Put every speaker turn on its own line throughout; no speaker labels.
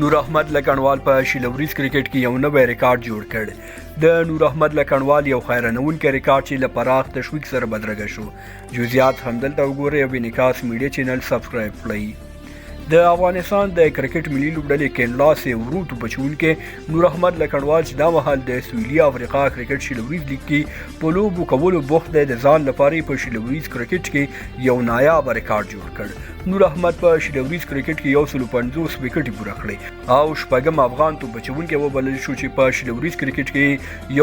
نور احمد لکنوال په شیلوریز کرکټ کې یو نوی ریکارډ جوړ کړ. د نور احمد لکنوال یو حیرانونکی ریکارډ چې له پراخ تشویق سره بدرګه شو. جزئیات همدلته وګورئ او انعکاس میډیا چینل سبسکرایب کړئ. د افغانستان د کرکټ ملي لوبډلې کینلاس ورو توپچونکي نور احمد لکنوال چې دا مهال د سویلي افریقا کرکټ شیلوریز لیګ کې په لوبو کولو بوخت دی، د ځان لپاره په شیلوریز کرکټ کې یو نایاب ریکارډ جوړ کړ. نور احمد په شیلوریز کرکټ کې 150 وکټې پوره کړې او شپږم افغان توپچونکی وبلل شو چې په شیلوریز کرکټ کې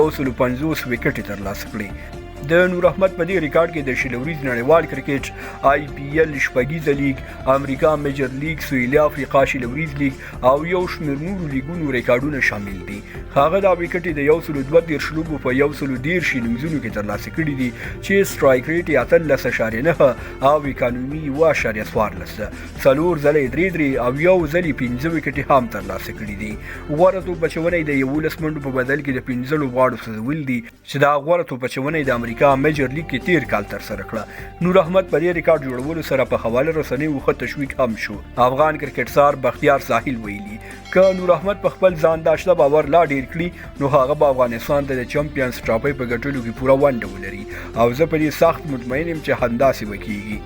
150 وکټې ترلاسه کړې. د نور احمد په دې ریکارډ کې د شیلوریز نړیوال کرکټ، IPL شپږیزه لیګ، امریکا میجر لیګ، سویلي افریقا شیلوریز لیګ او یو شمېر نورو لیګونو ریکارډونه شامل دي. هغه دا وکټې د 132 لوبو په 113 اننګزونو کې ترلاسه کړي دي چې سټرایک ریټ یې 18.9 او اکانومي 7.14 ده. څلور ځلې درې او یو ځلې 5 وکټې هم ترلاسه کړي دي. غوره توپچونی د 11 منډو په بدل کې د 15 لوبغاړو څخه ول دي چې دا غوره توپچونی د امریکا میجر لیګ کې تیر کال ترسره کړه. نور احمد په دې ریکارډ جوړولو سره په حواله رسنیو ښه تشویق هم شو. افغان کرکټسار بختیار ساحل ویلي که نور احمد په خپل ځان داشته باور لا ډیر کړي نو هغه به افغانستان ته د چمپیونز ټرافي په ګټلو کې پوره ونډه ولري او زه په دې سخت مطمئن یم چې همداسې به کیږي.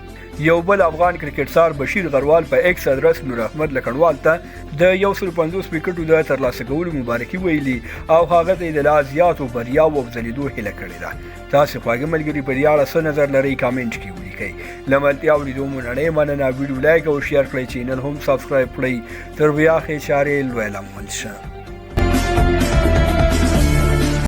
یو بل افغان کرکټسار بشیر غروال په ایکس ادرس نور احمد لکنوال ته د 150 وکټو د ترلاسه کولو مبارکي ویلي او هغه ته د لا زیاتو بریاو او ځلیدو هیله کړې ده. تاسو خواږه ملګري په دې اړه څه نظر لرئ کامنټ کې ولیکئ. له ملتیا ولیدو مو نړۍ مننه. ویډیو لایک او شیر کړئ، چینل هم سبسکرایب کړئ. تر بیا ښې چارې لوی لمن شه.